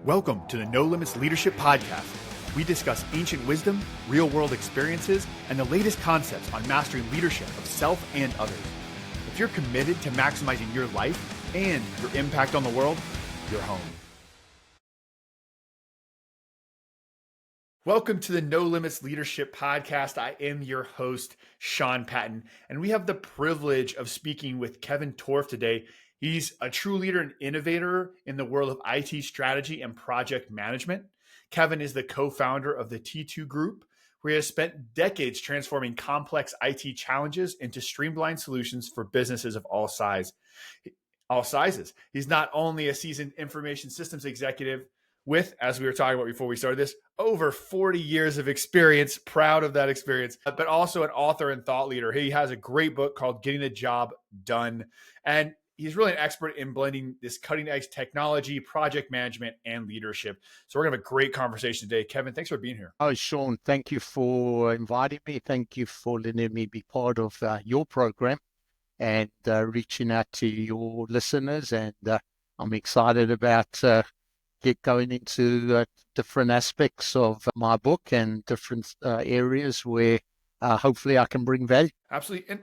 Welcome to the No Limits Leadership Podcast. We discuss ancient wisdom, real-world experiences, and the latest concepts on mastering leadership of self and others. If you're committed to maximizing your life and your impact on the world, you're home. Welcome to the No Limits Leadership Podcast. I am your host, Sean Patton, and we have the privilege of speaking with Kevin Torf today. He's a true leader and innovator in the world of IT strategy and project management. Kevin is the co-founder of the T2 Group, where he has spent decades transforming complex IT challenges into streamlined solutions for businesses of all sizes. He's not only a seasoned information systems executive with, as we were talking about before we started this, over 40 years of experience, proud of that experience, but also an author and thought leader. He has a great book called Getting the Job Done. And he's really an expert in blending this cutting edge technology, project management, and leadership. So we're going to have a great conversation today. Kevin, thanks for being here. Oh, Sean, thank you for inviting me. Thank you for letting me be part of your program and reaching out to your listeners. And I'm excited about going into different aspects of my book and different areas where hopefully I can bring value. Absolutely. And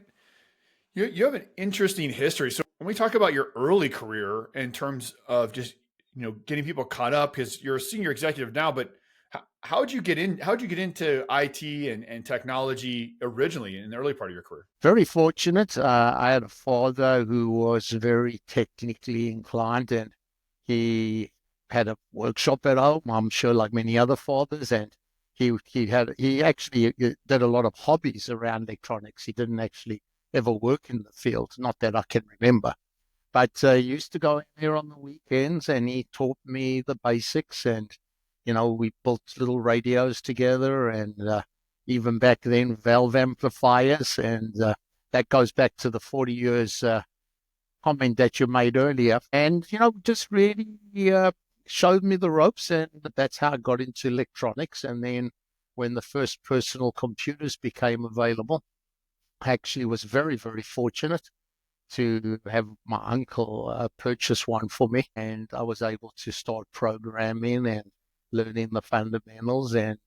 you have an interesting history. So when we talk about your early career in terms of just, getting people caught up, because you're a senior executive now, but how'd you get into IT and technology originally in the early part of your career? Very fortunate. I had a father who was very technically inclined, and he had a workshop at home, I'm sure, like many other fathers, and he actually did a lot of hobbies around electronics. He didn't actually ever work in the field, not that I can remember. But he used to go in there on the weekends and he taught me the basics. And, we built little radios together and even back then, valve amplifiers. And that goes back to the 40 years comment that you made earlier. And, just really showed me the ropes. And that's how I got into electronics. And then when the first personal computers became available, I actually was very, very fortunate to have my uncle purchase one for me, and I was able to start programming and learning the fundamentals, and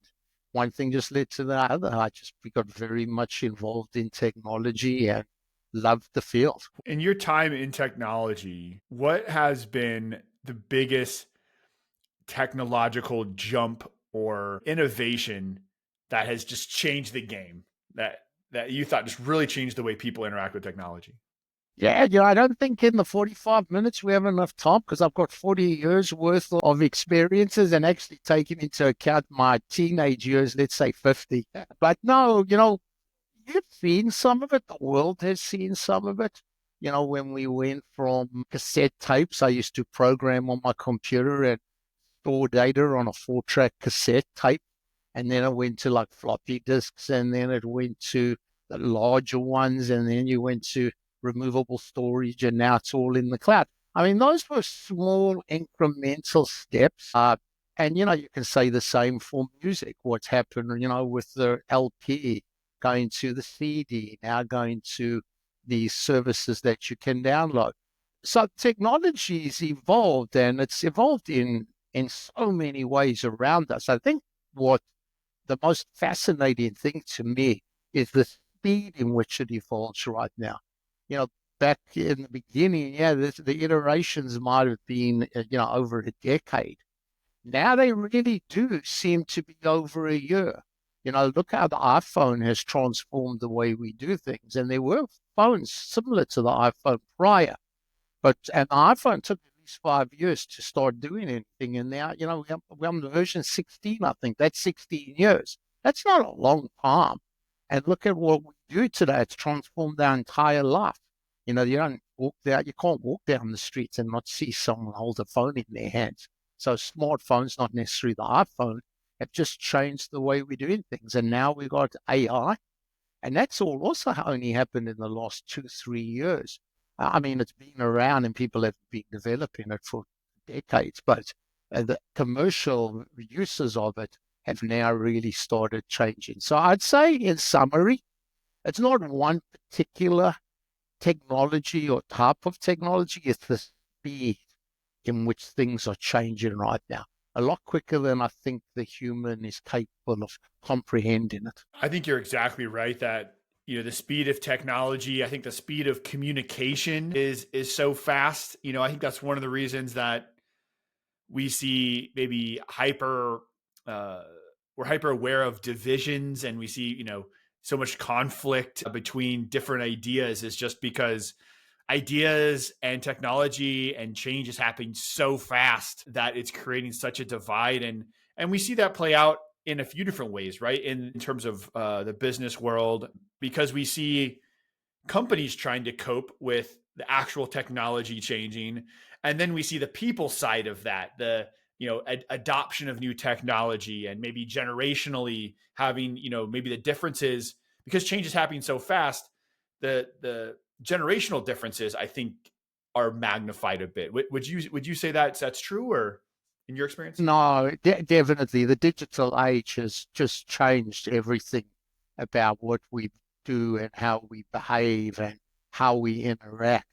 one thing just led to the other. We got very much involved in technology and loved the field. In your time in technology, what has been the biggest technological jump or innovation that has just changed the game that you thought just really changed the way people interact with technology? Yeah, I don't think in the 45 minutes we have enough time, because I've got 40 years worth of experiences, and actually taking into account my teenage years, let's say 50. But no, you've seen some of it. The world has seen some of it. When we went from cassette tapes, I used to program on my computer and store data on a 4-track cassette tape. And then it went to like floppy disks, and then it went to the larger ones, and then you went to removable storage, and now it's all in the cloud. I mean, those were small incremental steps. And, you can say the same for music. What's happened, with the LP going to the CD, now going to these services that you can download. So technology's evolved, and it's evolved in so many ways around us. I think what the most fascinating thing to me is the speed in which it evolves right now. Back in the beginning, the iterations might have been, over a decade. Now they really do seem to be over a year. Look how the iPhone has transformed the way we do things. And there were phones similar to the iPhone prior, and the iPhone took at least 5 years to start doing anything. And now, we're on the version 16, I think. That's 16 years. That's not a long time. And look at what we do today. It's transformed our entire life. You can't walk down the streets and not see someone hold a phone in their hands. So smartphones, not necessarily the iPhone, have just changed the way we're doing things. And now we've got AI. And that's all also only happened in the last 2-3 years. I mean, it's been around and people have been developing it for decades, but the commercial uses of it have now really started changing. So I'd say, in summary, it's not one particular technology or type of technology, it's the speed in which things are changing right now. a lot quicker than I think the human is capable of comprehending it. I think you're exactly right that the speed of technology, I think the speed of communication is so fast. I think that's one of the reasons that we see maybe uh we're hyper aware of divisions, and we see so much conflict between different ideas, is just because ideas and technology and change is happening so fast that it's creating such a divide. And we see that play out in a few different ways, right? In terms of the business world, because we see companies trying to cope with the actual technology changing, and then we see the people side of that, the adoption of new technology, and maybe generationally having maybe the differences, because change is happening so fast. The generational differences, I think, are magnified a bit. Would you say that that's true, or in your experience? No, definitely. The digital age has just changed everything about what we do and how we behave and how we interact.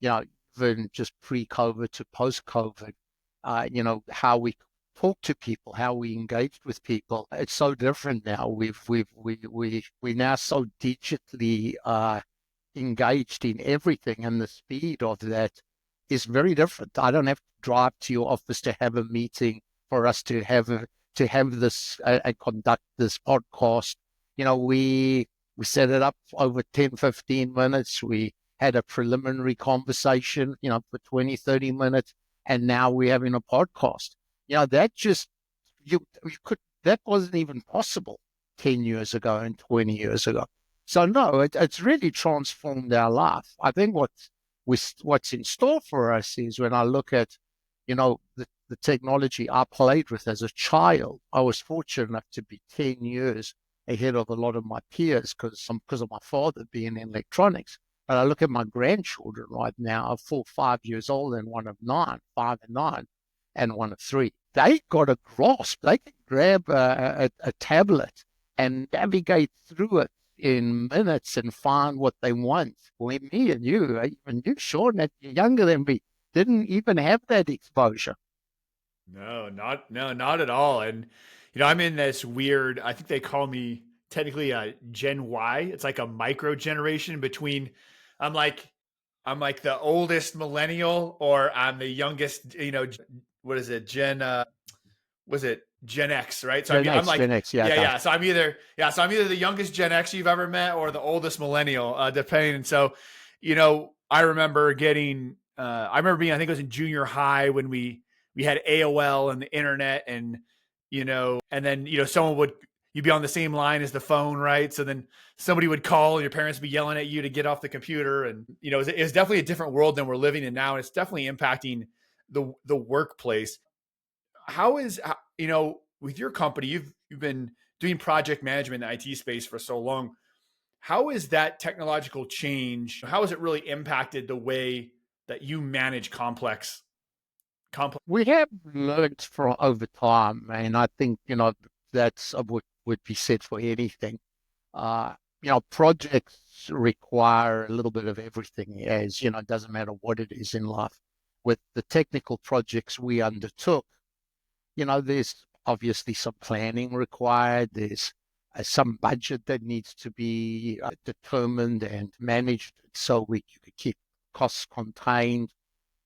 You know, even just pre-COVID to post-COVID, how we talk to people, how we engage with people. It's so different now. We're now so digitally engaged in everything, and the speed of that is very different. I don't have to drive to your office to have a meeting for us to have this and conduct this podcast. We set it up over 10, 15 minutes. We had a preliminary conversation, for 20, 30 minutes, and now we're having a podcast. That just you could that wasn't even possible 10 years ago and 20 years ago. So no, it's really transformed our life. I think what's in store for us is, when I look at, the technology I played with as a child. I was fortunate enough to be 10 years ahead of a lot of my peers because of my father being in electronics. But I look at my grandchildren right now, 4, 5 years old, and one of 9, 5 and 9, and one of 3. They got a grasp. They can grab a tablet and navigate through it in minutes and find what they want. Well, me and you, even you, Sean, that you're younger than me, didn't even have that exposure. No, not at all. And I'm in this weird, I think they call me technically a Gen Y. It's like a micro generation between I'm like I'm like the oldest millennial, or I'm the youngest, what is it? Was it Gen X, right? So I'm like, Gen X, yeah, yeah, okay. yeah. So I'm either the youngest Gen X you've ever met or the oldest millennial, depending. And so, I remember being, I think it was in junior high when we had AOL and the internet, and and then someone would you'd be on the same line as the phone, right? So then somebody would call, and your parents would be yelling at you to get off the computer, and it was definitely a different world than we're living in now, and it's definitely impacting the workplace. How is with your company, you've been doing project management in the IT space for so long. How is that technological change? How has it really impacted the way that you manage complex? We have learned from over time, and I think, that's would be said for anything. Projects require a little bit of everything, as it doesn't matter what it is in life. With the technical projects we undertook, there's obviously some planning required. There's some budget that needs to be determined and managed so you could keep costs contained.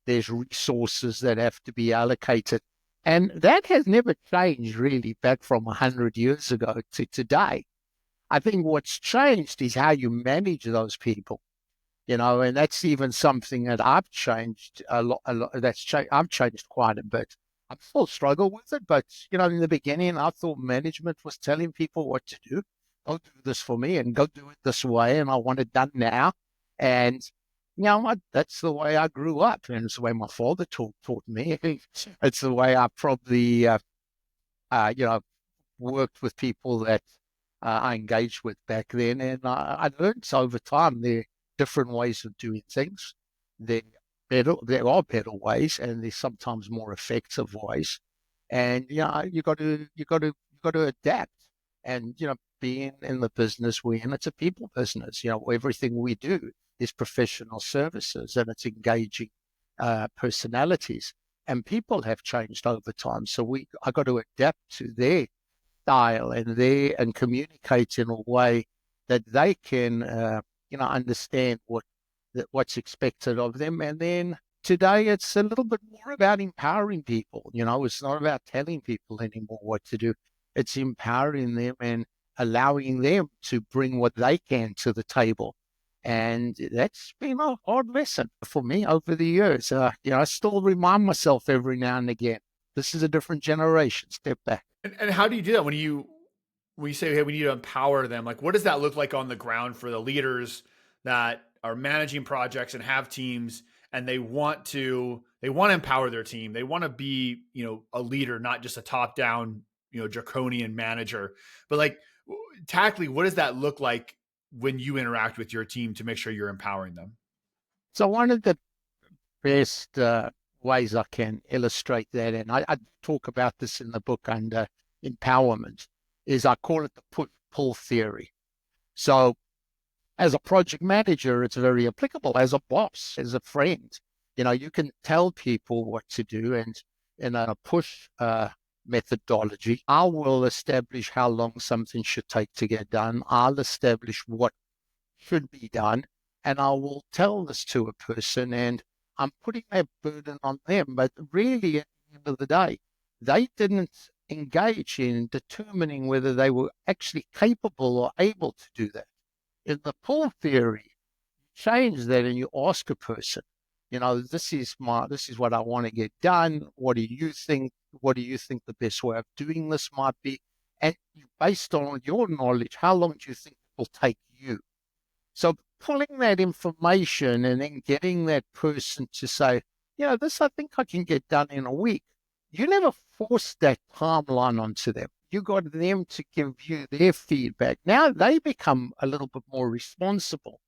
There's resources that have to be allocated. And that has never changed really back from 100 years ago to today. I think what's changed is how you manage those people, and that's even something that I've changed a lot. I've changed quite a bit. I still struggle with it, but in the beginning, I thought management was telling people what to do. Go do this for me and go do it this way, and I want it done now. And what? That's the way I grew up, and it's the way my father taught me. It's the way I probably, you know, worked with people that I engaged with back then, and I learned over time there are different ways of doing things. There there are better ways, and there's sometimes more effective ways. And you got to adapt. And being in the business we're in, it's a people business. Everything we do is professional services, and it's engaging personalities. and people have changed over time. So I got to adapt to their style and communicate in a way that they can, understand what's expected of them. And then today it's a little bit more about empowering people. It's not about telling people anymore what to do. It's empowering them and allowing them to bring what they can to the table. And that's been a hard lesson for me over the years. I still remind myself every now and again, this is a different generation. Step back. And how do you do that when you say, hey, we need to empower them? Like, what does that look like on the ground for the leaders that are managing projects and have teams, and they want to empower their team. They want to be, a leader, not just a top down, draconian manager. But like, tactically, what does that look like when you interact with your team to make sure you're empowering them? So one of the best ways I can illustrate that, and I talk about this in the book under empowerment, is I call it the push-pull theory. So as a project manager, it's very applicable. As a boss, as a friend, you can tell people what to do. And in a push methodology, I will establish how long something should take to get done. I'll establish what should be done, and I will tell this to a person, and I'm putting that burden on them. But really, at the end of the day, they didn't engage in determining whether they were actually capable or able to do that. In the pull theory, change that and you ask a person, this is what I want to get done. What do you think? What do you think the best way of doing this might be? And based on your knowledge, how long do you think it will take you? So pulling that information and then getting that person to say, this I think I can get done in a week. You never force that timeline onto them. You got them to give you their feedback. Now they become a little bit more responsible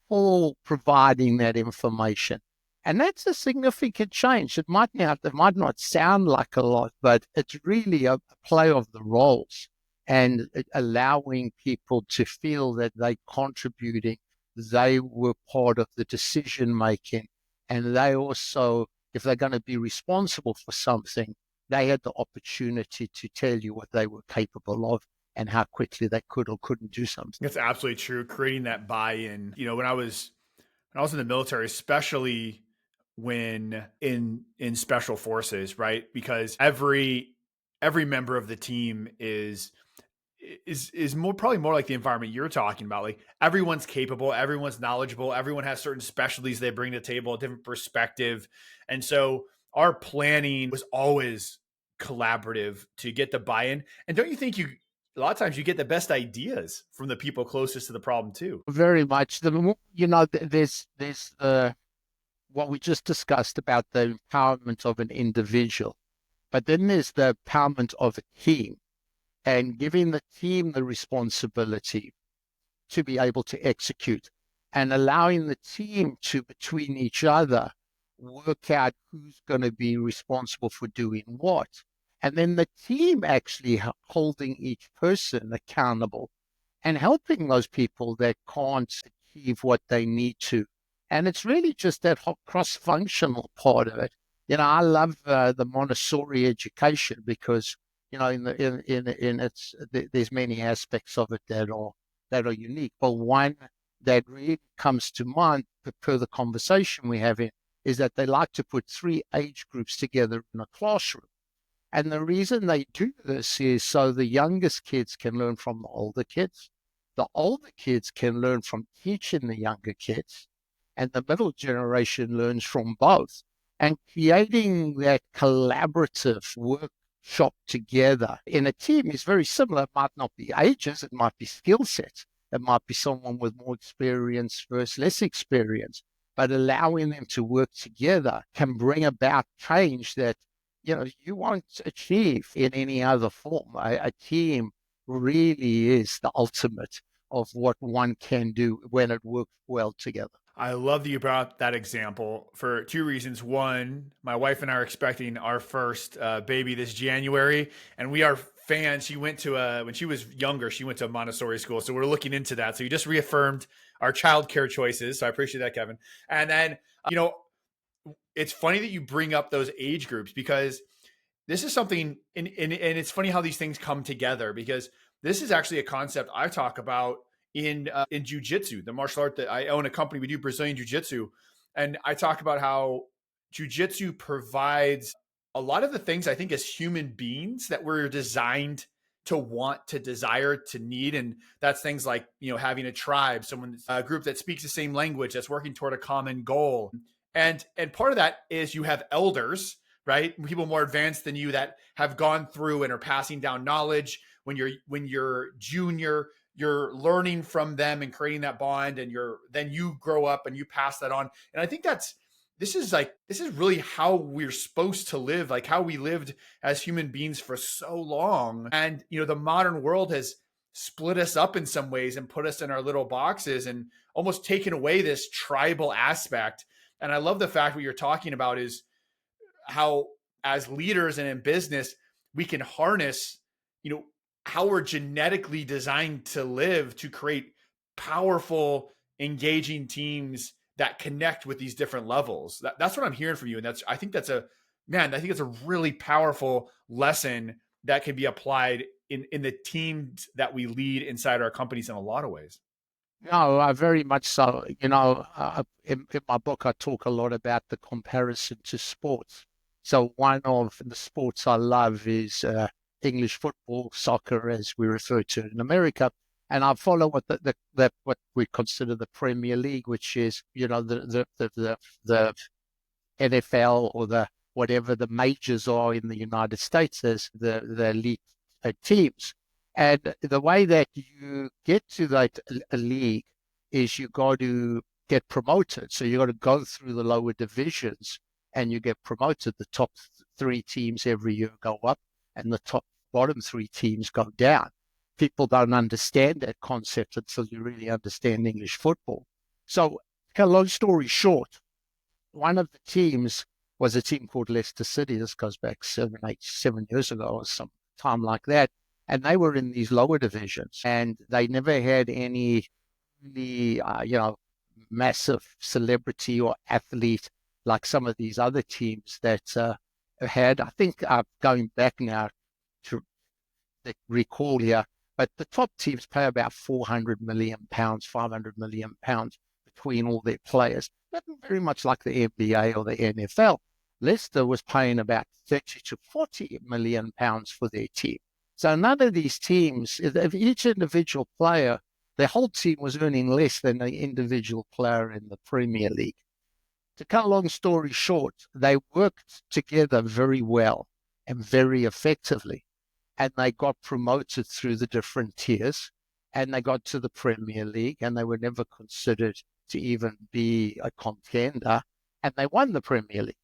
for providing that information. And that's a significant change. It might not sound like a lot, but it's really a play of the roles and allowing people to feel that they're contributing, they were part of the decision making, and they also, if they're going to be responsible for something, they had the opportunity to tell you what they were capable of and how quickly they could or couldn't do something. That's absolutely true. Creating that buy-in. When I was in the military, especially when in special forces, right? Because every member of the team is probably more like the environment you're talking about. Like, everyone's capable, everyone's knowledgeable, everyone has certain specialties they bring to the table, a different perspective. And so our planning was always collaborative to get the buy-in. And don't you think a lot of times you get the best ideas from the people closest to the problem too? Very much. There's what we just discussed about the empowerment of an individual, but then there's the empowerment of a team, and giving the team the responsibility to be able to execute and allowing the team to, between each other, work out who's going to be responsible for doing what. And then the team actually holding each person accountable and helping those people that can't achieve what they need to. And it's really just that cross-functional part of it. I love the Montessori education because there's many aspects of it that are unique. But one that really comes to mind per the conversation we have is that they like to put 3 age groups together in a classroom. And the reason they do this is so the youngest kids can learn from the older kids. The older kids can learn from teaching the younger kids, and the middle generation learns from both. And creating that collaborative workshop together in a team is very similar. It might not be ages, it might be skill sets. It might be someone with more experience versus less experience. But allowing them to work together can bring about change that you won't achieve in any other form. A team really is the ultimate of what one can do when it works well together. I love that you brought up that example for 2 reasons. One, my wife and I are expecting our first baby this January, and we are fans. She went to when she was younger, she went to a Montessori school. So we're looking into that. So you just reaffirmed our childcare choices. So I appreciate that, Kevin. And then, it's funny that you bring up those age groups because this is something, and it's funny how these things come together because this is actually a concept I talk about in jujitsu, the martial art that I own a company. We do Brazilian jiu-jitsu, and I talk about how jujitsu provides a lot of the things I think as human beings that we're designed to want, to desire, to need, and that's things like having a tribe, someone, a group that speaks the same language, that's working toward a common goal, and part of that is you have elders, right? People more advanced than you that have gone through and are passing down knowledge. When you're junior, you're learning from them and creating that bond, and then you grow up and you pass that on. And I think this is really how we're supposed to live, like how we lived as human beings for so long. And the modern world has split us up in some ways and put us in our little boxes and almost taken away this tribal aspect. And I love the fact what you're talking about is how, as leaders and in business, we can harness, how we're genetically designed to live to create powerful, engaging teams that connect with these different levels. That's what I'm hearing from you. And I think it's a really powerful lesson that can be applied in the teams that we lead inside our companies in a lot of ways. No, very much so. In my book, I talk a lot about the comparison to sports. So one of the sports I love is English football, soccer, as we refer to it in America. And I follow what what we consider the Premier League, which is the NFL or the whatever the majors are in the United States as the elite teams. And the way that you get to that a league is you got to get promoted. So you got to go through the lower divisions and you get promoted. The top three teams every year go up and the bottom three teams go down. People don't understand that concept until you really understand English football. So, long story short, one of the teams was a team called Leicester City. This goes back 7 years ago or some time like that. And they were in these lower divisions and they never had any really, massive celebrity or athlete like some of these other teams that had. I think going back now to recall here, but the top teams pay about £400 million, £500 million between all their players. Not very much like the NBA or the NFL. Leicester was paying about 30 to 40 million pounds for their team. So none of these teams, each individual player, their whole team was earning less than the individual player in the Premier League. To cut a long story short, they worked together very well and very effectively. And they got promoted through the different tiers and they got to the Premier League and they were never considered to even be a contender and they won the Premier League.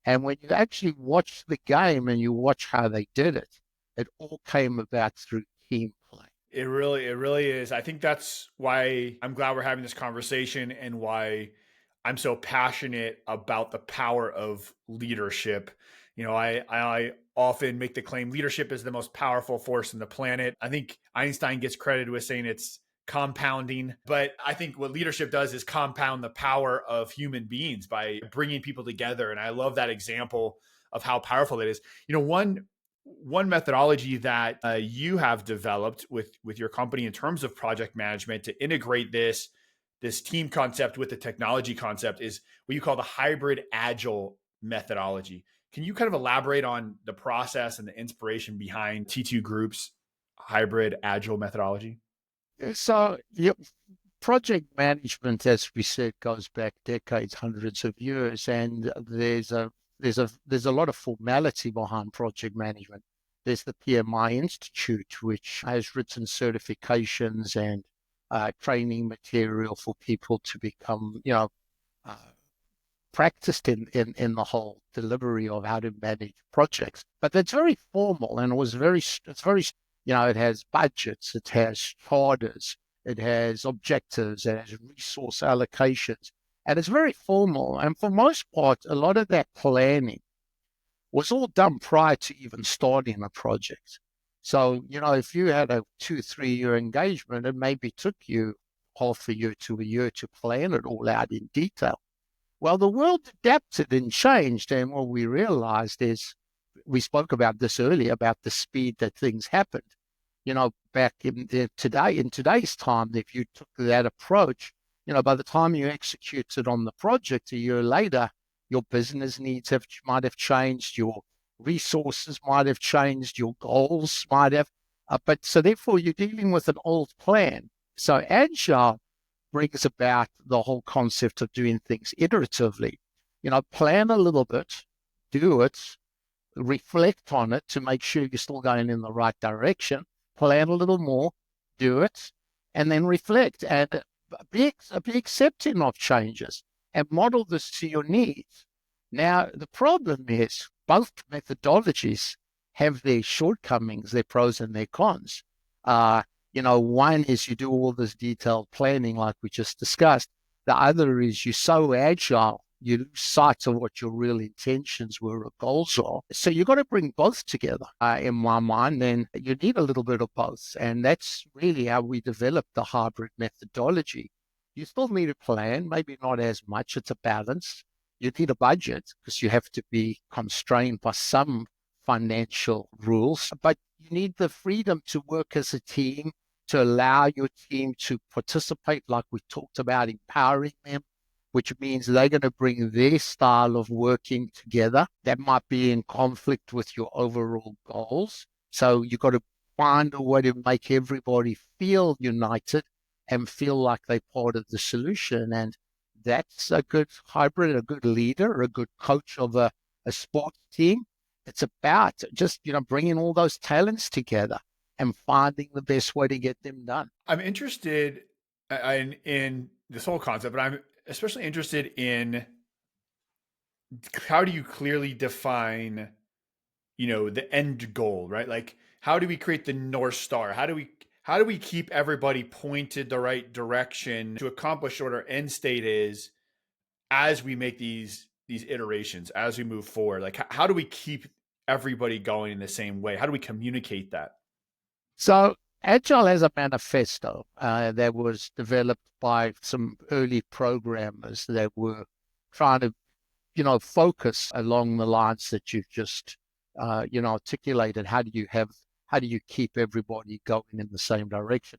And when you actually watch the game and you watch how they did it, it all came about through team play. It really is. I think that's why I'm glad we're having this conversation and why I'm so passionate about the power of leadership. I often make the claim leadership is the most powerful force on the planet. I think Einstein gets credited with saying it's compounding, but I think what leadership does is compound the power of human beings by bringing people together. And I love that example of how powerful it is. One methodology that you have developed with your company in terms of project management to integrate this team concept with the technology concept is what you call the hybrid agile methodology. Can you kind of elaborate on the process and the inspiration behind T2 Group's hybrid agile methodology? So, project management, as we said, goes back decades, hundreds of years, and there's a lot of formality behind project management. There's the PMI Institute, which has written certifications and training material for people to become, practiced in the whole delivery of how to manage projects. But that's very formal, and it's very, it has budgets, it has charters, it has objectives, it has resource allocations, and it's very formal. And for most part, a lot of that planning was all done prior to even starting a project. So, if you had a 2-3 year engagement, it maybe took you half a year to a year to plan it all out in detail. Well, the world adapted and changed, and what we realized is we spoke about this earlier about the speed that things happened. Back in today's time, if you took that approach, by the time you executed on the project a year later, your business needs might have changed, your resources might have changed, your goals might have. But so therefore, you're dealing with an old plan. So Agile brings about the whole concept of doing things iteratively. Plan a little bit, do it, reflect on it to make sure you're still going in the right direction, plan a little more, do it, and then reflect and be accepting of changes and model this to your needs. Now, the problem is both methodologies have their shortcomings, their pros and their cons. One is you do all this detailed planning like we just discussed. The other is you're so agile, you lose sight of what your real intentions were or goals are. So you've got to bring both together, in my mind, and you need a little bit of both. And that's really how we developed the hybrid methodology. You still need a plan, maybe not as much, it's a balance. You need a budget because you have to be constrained by some financial rules, but you need the freedom to work as a team, to allow your team to participate, like we talked about, empowering them, which means they're going to bring their style of working together that might be in conflict with your overall goals. So you've got to find a way to make everybody feel united and feel like they're part of the solution. And that's a good hybrid, a good leader, a good coach of a sports team. It's about just, bringing all those talents together and finding the best way to get them done. I'm interested in this whole concept, but I'm especially interested in how do you clearly define, the end goal, right? Like, how do we create the North Star? How do we keep everybody pointed the right direction to accomplish what our end state is as we make these iterations, as we move forward? Like, how do we keep everybody going in the same way? How do we communicate that? So Agile has a manifesto that was developed by some early programmers that were trying to, focus along the lines that you've just, articulated. How do you keep everybody going in the same direction?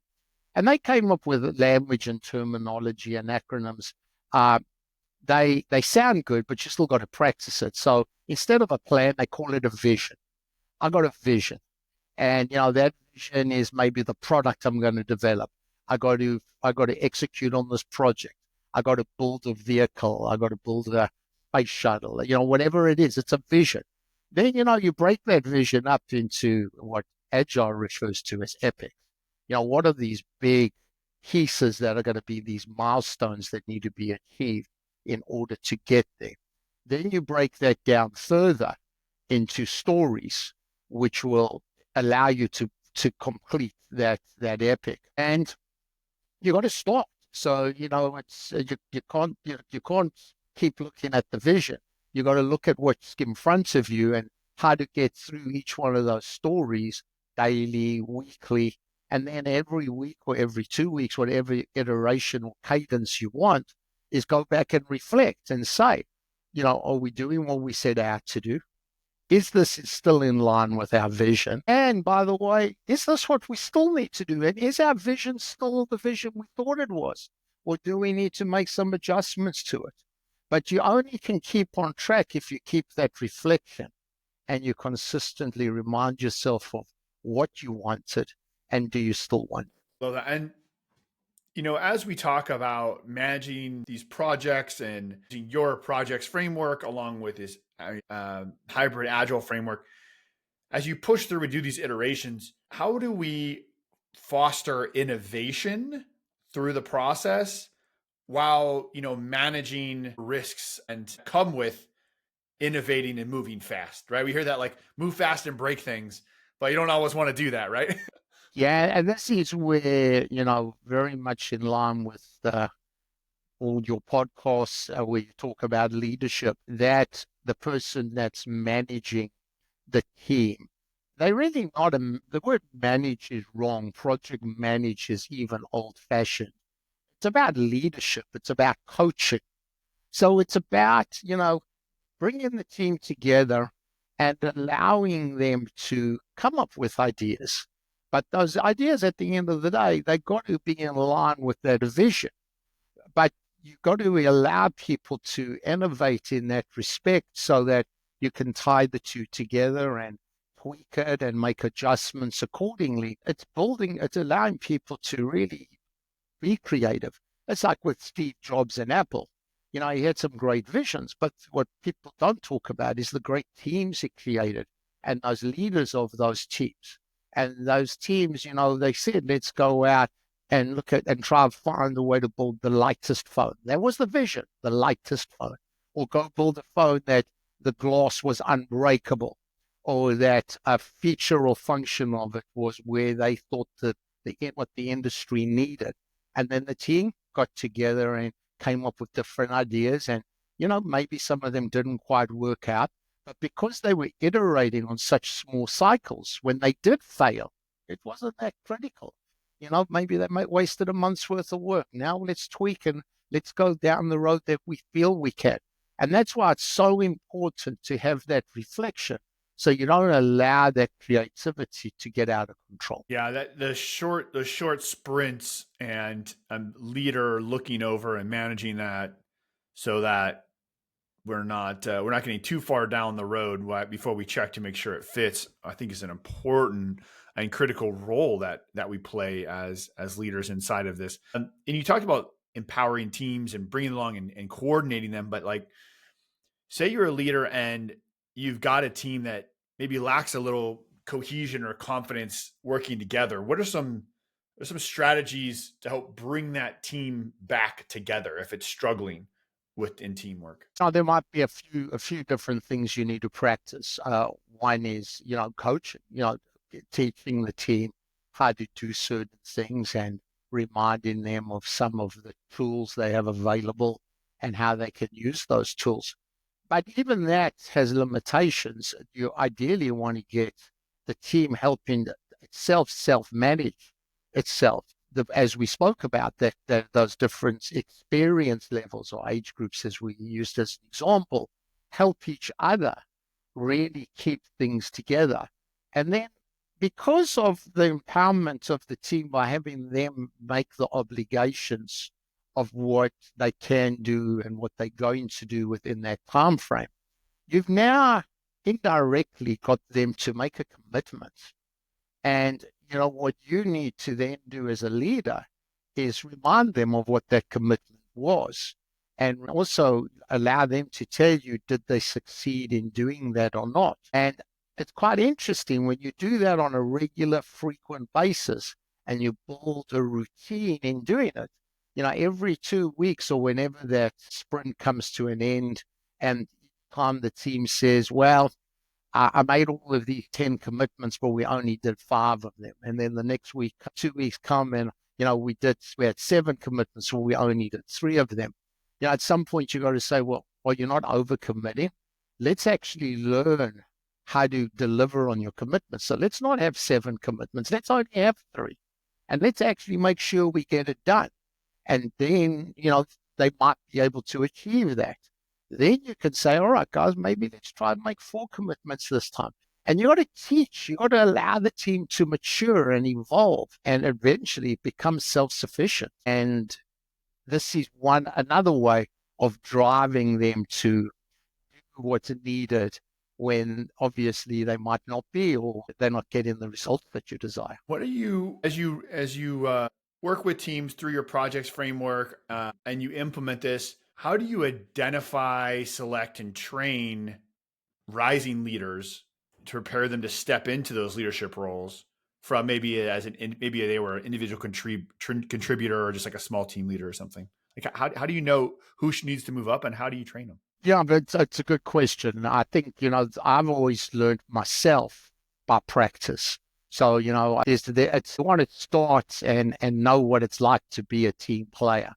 And they came up with language and terminology and acronyms. They sound good, but you still got to practice it. So instead of a plan, they call it a vision. I got a vision. And that vision is maybe the product I'm going to develop. I got to execute on this project. I got to build a vehicle. I got to build a space shuttle. Whatever it is, it's a vision. Then you break that vision up into what Agile refers to as epics. What are these big pieces that are going to be these milestones that need to be achieved in order to get there? Then you break that down further into stories, which will allow you to complete that epic. And you got to stop. So it's you can't keep looking at the vision. You got to look at what's in front of you and how to get through each one of those stories daily, weekly, and then every week or every 2 weeks, whatever iteration or cadence you want, is go back and reflect and say, are we doing what we set out to do? Is this still in line with our vision? And by the way, is this what we still need to do? And is our vision still the vision we thought it was? Or do we need to make some adjustments to it? But you only can keep on track if you keep that reflection and you consistently remind yourself of what you wanted and do you still want it? Love that. And as we talk about managing these projects and your projects framework along with this hybrid agile framework, as you push through and do these iterations, how do we foster innovation through the process while managing risks and come with innovating and moving fast, right? We hear that, like, move fast and break things, but you don't always want to do that, right? Yeah, and this is where, very much in line with all your podcasts where you talk about leadership, that the person that's managing the team, they really not, the word manage is wrong. Project manage is even old fashioned. It's about leadership. It's about coaching. So it's about, bringing the team together and allowing them to come up with ideas. But those ideas at the end of the day, they've got to be in line with their vision. But you've got to allow people to innovate in that respect so that you can tie the two together and tweak it and make adjustments accordingly. It's allowing people to really be creative. It's like with Steve Jobs and Apple. He had some great visions, but what people don't talk about is the great teams he created and those leaders of those teams. And those teams, they said, let's go out and look at and try and find a way to build the lightest phone. That was the vision, the lightest phone. Or go build a phone that the glass was unbreakable, or that a feature or function of it was where they thought that what the industry needed. And then the team got together and came up with different ideas. And, maybe some of them didn't quite work out. But because they were iterating on such small cycles, when they did fail, it wasn't that critical. Maybe they wasted a month's worth of work. Now let's tweak and let's go down the road that we feel we can. And that's why it's so important to have that reflection, so you don't allow that creativity to get out of control. Yeah, that the short sprints and a leader looking over and managing that, so that we're not getting too far down the road before we check to make sure it fits, I think is an important and critical role that we play as leaders inside of this. And you talked about empowering teams and bringing along and coordinating them, but like, say you're a leader and you've got a team that maybe lacks a little cohesion or confidence working together. What are some strategies to help bring that team back together if it's struggling within teamwork? Now, there might be a few different things you need to practice. One is, coaching, teaching the team how to do certain things and reminding them of some of the tools they have available and how they can use those tools. But even that has limitations. You ideally want to get the team helping itself self-manage itself. As we spoke about, that those different experience levels or age groups, as we used as an example, help each other really keep things together. And then, because of the empowerment of the team by having them make the obligations of what they can do and what they're going to do within that time frame, you've now indirectly got them to make a commitment. And what you need to then do as a leader is remind them of what that commitment was, and also allow them to tell you, did they succeed in doing that or not? And it's quite interesting when you do that on a regular, frequent basis, and you build a routine in doing it. Every 2 weeks or whenever that sprint comes to an end, and time the team says, well, I made all of these 10 commitments, but we only did 5 of them. And then the next week, 2 weeks come and, we had 7 commitments, so we only did 3 of them. At some point you got to say, well, you're not overcommitting. Let's actually learn how to deliver on your commitments. So let's not have 7 commitments. Let's only have 3. And let's actually make sure we get it done. And then, they might be able to achieve that. Then you can say, all right, guys, maybe let's try and make 4 commitments this time. And you got to teach, you got to allow the team to mature and evolve and eventually become self-sufficient. And this is another way of driving them to do what's needed when obviously they might not be, or they're not getting the results that you desire. What are you, as you work with teams through your projects framework and you implement this, how do you identify, select, and train rising leaders to prepare them to step into those leadership roles from maybe maybe they were an individual contributor or just like a small team leader or something? Like how do you know who needs to move up and how do you train them? Yeah, but it's a good question. I think, I've always learned myself by practice. So, it's you want to start and know what it's like to be a team player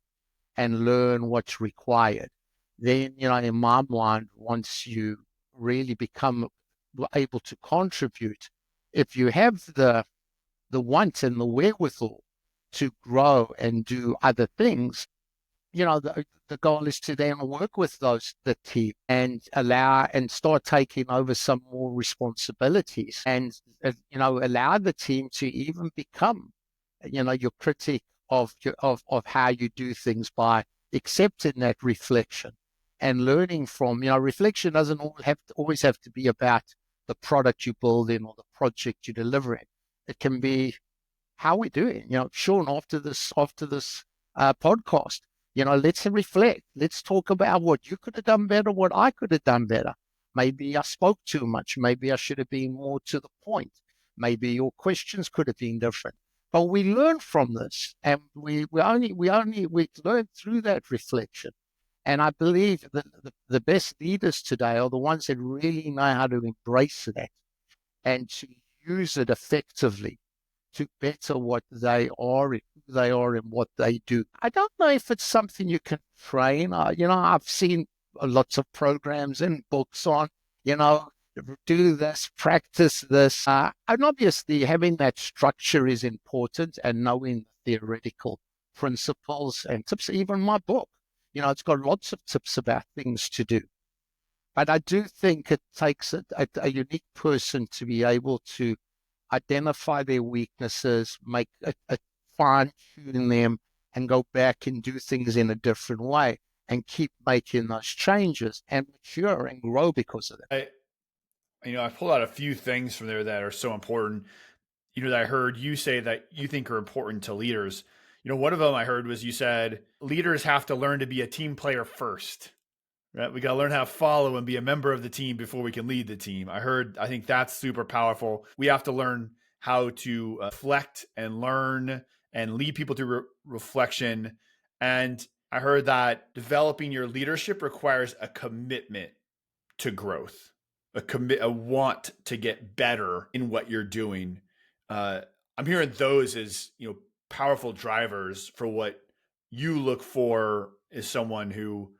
and learn what's required. Then, in my mind, once you really become able to contribute, if you have the want and the wherewithal to grow and do other things, the goal is to then work with the team and start taking over some more responsibilities and, allow the team to even become, your critic of how you do things by accepting that reflection and learning from, reflection doesn't always have to be about the product you build in or the project you're delivering. It can be how we're doing. Sean, after this podcast, let's reflect. Let's talk about what you could have done better, what I could have done better. Maybe I spoke too much. Maybe I should have been more to the point. Maybe your questions could have been different. But we learn from this, and we learn through that reflection. And I believe that the best leaders today are the ones that really know how to embrace that and to use it effectively to better what they are, who they are, and what they do. I don't know if it's something you can train. I've seen lots of programs and books on, do this, practice this. And obviously, having that structure is important and knowing theoretical principles and tips. Even my book, it's got lots of tips about things to do. But I do think it takes a unique person to be able to identify their weaknesses, make a fine tune them, and go back and do things in a different way and keep making those changes and mature and grow because of that. I pulled out a few things from there that are so important. That I heard you say that you think are important to leaders. One of them I heard was you said leaders have to learn to be a team player first. Right? We got to learn how to follow and be a member of the team before we can lead the team. I think that's super powerful. We have to learn how to reflect and learn and lead people through reflection. And I heard that developing your leadership requires a commitment to growth, a want to get better in what you're doing. I'm hearing those as, powerful drivers for what you look for as someone who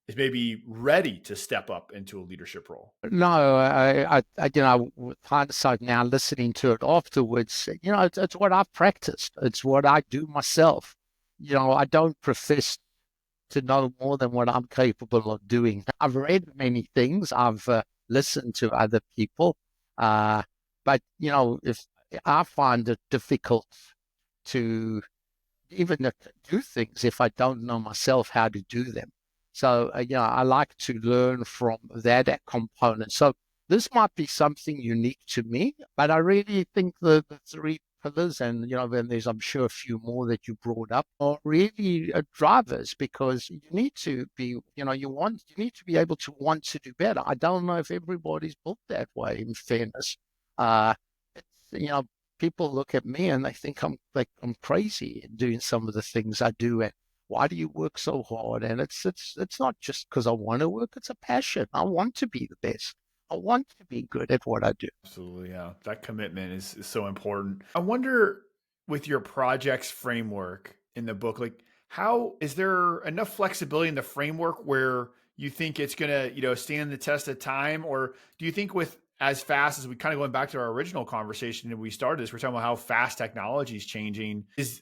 is maybe ready to step up into a leadership role. No, with hindsight now, listening to it afterwards, it's what I've practiced. It's what I do myself. I don't profess to know more than what I'm capable of doing. I've read many things. I've listened to other people. But, if I find it difficult to even do things if I don't know myself how to do them. So, I like to learn from that component. So this might be something unique to me, but I really think the three pillars, and, then there's, I'm sure, a few more that you brought up, are really drivers, because you need to be, you need to be able to want to do better. I don't know if everybody's built that way, in fairness. It's, people look at me and they think I'm crazy in doing some of the things I do. And why do you work so hard? And it's not just because I want to work. It's a passion. I want to be the best. I want to be good at what I do. Absolutely, yeah. That commitment is so important. I wonder, with your projects framework in the book, like, how is there enough flexibility in the framework where you think it's going to, stand the test of time? Or do you think with as fast as we kind of going back to our original conversation and we started this, we're talking about how fast technology is changing. Is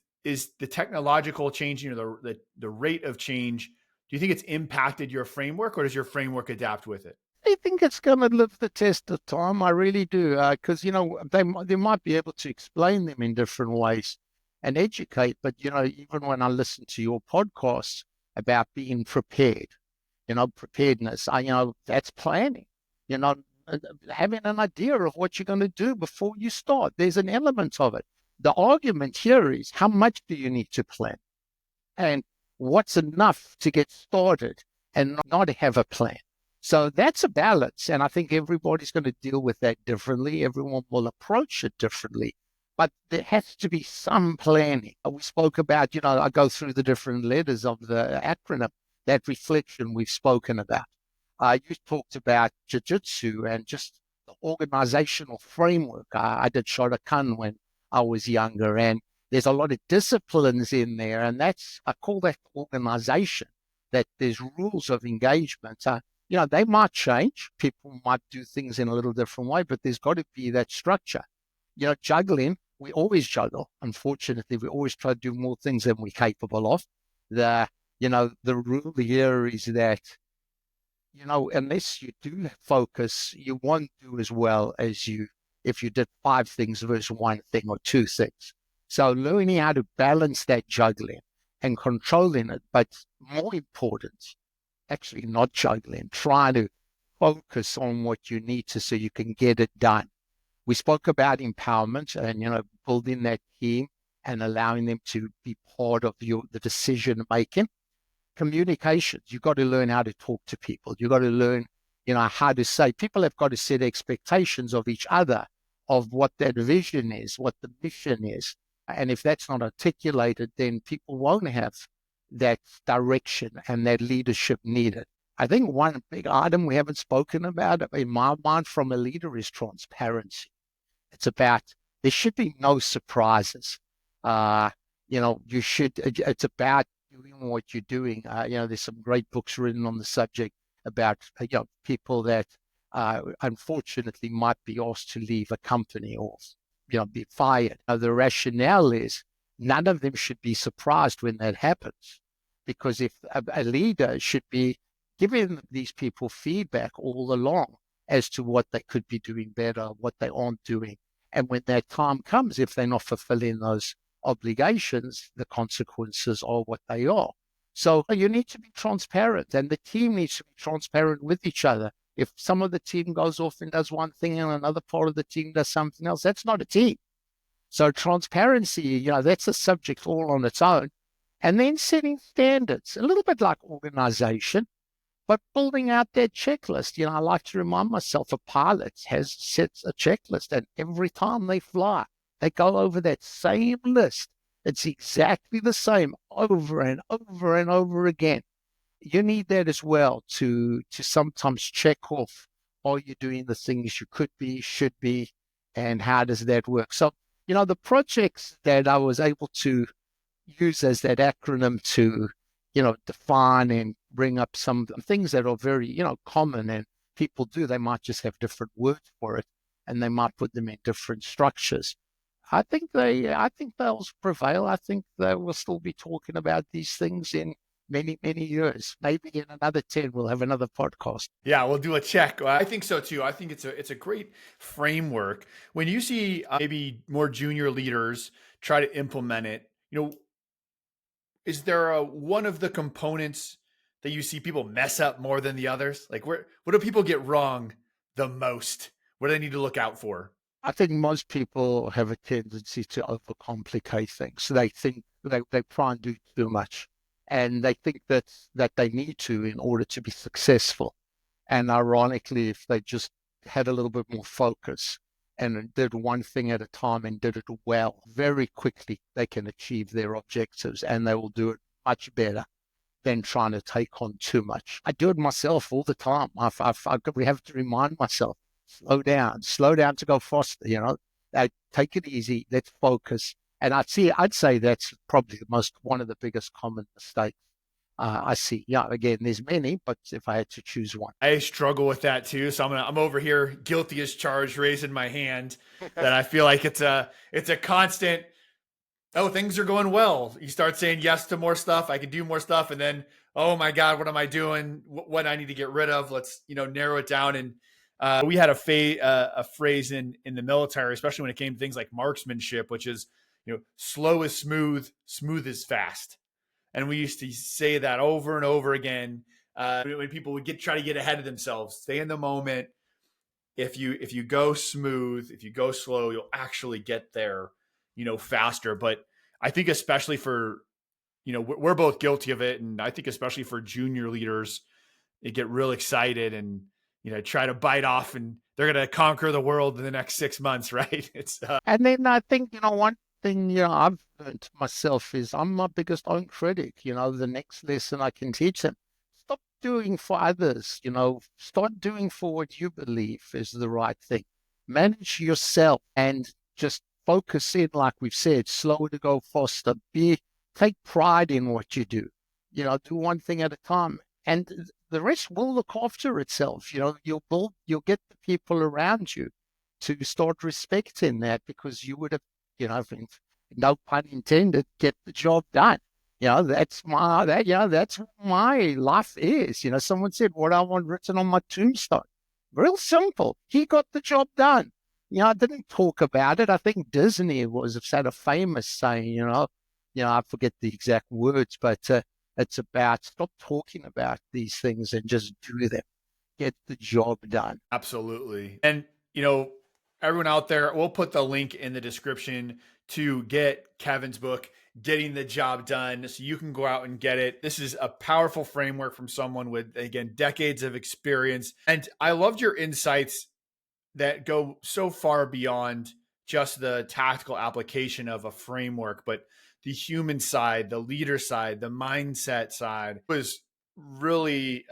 the technological changing, or the rate of change, do you think it's impacted your framework, or does your framework adapt with it? I think it's going to live the test of time. I really do, because they might be able to explain them in different ways and educate. But even when I listen to your podcasts about being prepared, preparedness, that's planning. Having an idea of what you're going to do before you start. There's an element of it. The argument here is, how much do you need to plan, and what's enough to get started and not have a plan. So that's a balance. And I think everybody's going to deal with that differently. Everyone will approach it differently. But there has to be some planning. We spoke about, I go through the different letters of the acronym, that reflection we've spoken about. You talked about jiu-jitsu and just the organizational framework. I did Shotokan when I was younger, and there's a lot of disciplines in there. And I call that organization, that there's rules of engagement. They might change. People might do things in a little different way, but there's got to be that structure. Juggling, we always juggle. Unfortunately, we always try to do more things than we're capable of. The rule here is that, unless you do focus, you won't do as well as if you did five things versus one thing or two things. So learning how to balance that juggling and controlling it, but more important, actually not juggling, trying to focus on what you need to so you can get it done. We spoke about empowerment and, building that team and allowing them to be part of the decision making. Communications, you've got to learn how to talk to people. You've got to learn, how to say, people have got to set expectations of each other, of what that vision is, what the mission is. And if that's not articulated, then people won't have that direction and that leadership needed. I think one big item we haven't spoken about in my mind from a leader is transparency. It's about, there should be no surprises. It's about doing what you're doing. There's some great books written on the subject about, people that unfortunately might be asked to leave a company or, be fired. The rationale is none of them should be surprised when that happens, because if a leader should be giving these people feedback all along as to what they could be doing better, what they aren't doing. And when that time comes, if they're not fulfilling those obligations, the consequences are what they are. So you need to be transparent, and the team needs to be transparent with each other. If some of the team goes off and does one thing and another part of the team does something else, that's not a team. So transparency, that's a subject all on its own. And then setting standards, a little bit like organization, but building out that checklist. I like to remind myself, a pilot sets a checklist, and every time they fly, they go over that same list. It's exactly the same over and over and over again. You need that as well to sometimes check off, are you doing the things you could be, should be, and how does that work? So, the projects that I was able to use as that acronym to, define and bring up some things that are very, common and people do. They might just have different words for it, and they might put them in different structures. I think they'll prevail. I think they will still be talking about these things in many, many years. Maybe in another 10, we'll have another podcast. Yeah, we'll do a check. I think so too. I think it's a great framework. When you see maybe more junior leaders try to implement it, is there one of the components that you see people mess up more than the others? Like, what do people get wrong the most? What do they need to look out for? I think most people have a tendency to overcomplicate things. So they think they try and do too much, and they think that they need to in order to be successful. And ironically, if they just had a little bit more focus and did one thing at a time and did it well, very quickly they can achieve their objectives, and they will do it much better than trying to take on too much. I do it myself all the time. We have to remind myself, slow down to go faster, take it easy, let's focus. And I'd say that's probably one of the biggest common mistakes I see. Yeah, again, there's many, but if I had to choose one. I struggle with that too. So I'm over here guilty as charged, raising my hand that I feel like it's a constant, oh, things are going well. You start saying yes to more stuff. I can do more stuff. And then, oh my God, what am I doing? What I need to get rid of? Let's, narrow it down. And we had a phrase in the military, especially when it came to things like marksmanship, which is, slow is smooth, smooth is fast. And we used to say that over and over again when people would try to get ahead of themselves, stay in the moment. If you go smooth, if you go slow, you'll actually get there, faster. But I think especially for, we're both guilty of it. And I think especially for junior leaders, they get real excited and, try to bite off, and they're going to conquer the world in the next 6 months, right? And then I think, one thing, I've learned myself is I'm my biggest own critic. The next lesson I can teach them, stop doing for others, start doing for what you believe is the right thing. Manage yourself and just focus in, like we've said, slow to go faster. Take pride in what you do. Do one thing at a time, and the rest will look after itself. You'll get the people around you to start respecting that, because you would have, no pun intended, get the job done. That's what my life is. Someone said what I want written on my tombstone. Real simple. He got the job done. I didn't talk about it. I think Disney was said a famous saying, I forget the exact words, but it's about stop talking about these things and just do them. Get the job done. Absolutely. And, everyone out there, we'll put the link in the description to get Kevin's book, Getting the Job Done, so you can go out and get it. This is a powerful framework from someone with, again, decades of experience. And I loved your insights that go so far beyond just the tactical application of a framework, but the human side, the leader side, the mindset side was really,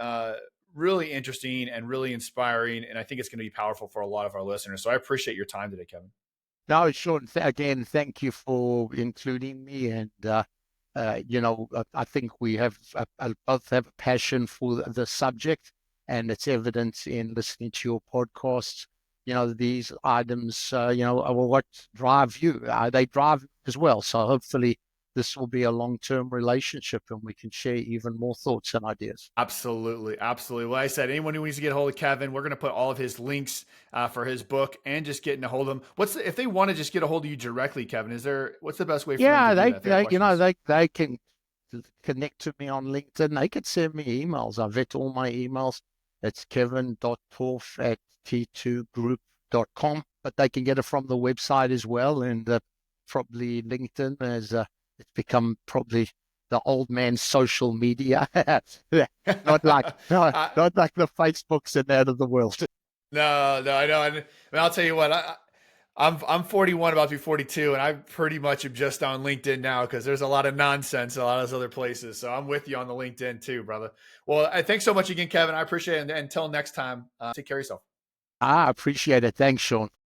really interesting and really inspiring. And I think it's going to be powerful for a lot of our listeners. So I appreciate your time today, Kevin. No, Sean, again, thank you for including me. And, I think we both have a passion for the subject, and it's evident in listening to your podcasts. These items, are what drive you. They drive as well. So hopefully this will be a long-term relationship and we can share even more thoughts and ideas. Absolutely. Absolutely. Well, I said, anyone who needs to get a hold of Kevin, we're going to put all of his links for his book and just getting a hold of him. If they want to just get a hold of you directly, Kevin, what's the best way for them to Yeah, do that? they can connect to me on LinkedIn. They could send me emails. I vet all my emails. It's kevin.torf@t2group.com, but they can get it from the website as well. And probably LinkedIn as it's become probably the old man's social media. not like no, not like the Facebooks and that of the world. No, I know. And I'll tell you what, I'm 41, about to be 42, and I pretty much am just on LinkedIn now because there's a lot of nonsense in a lot of those other places. So I'm with you on the LinkedIn too, brother. Well, thanks so much again, Kevin. I appreciate it. And until next time, take care of yourself. I appreciate it. Thanks, Sean.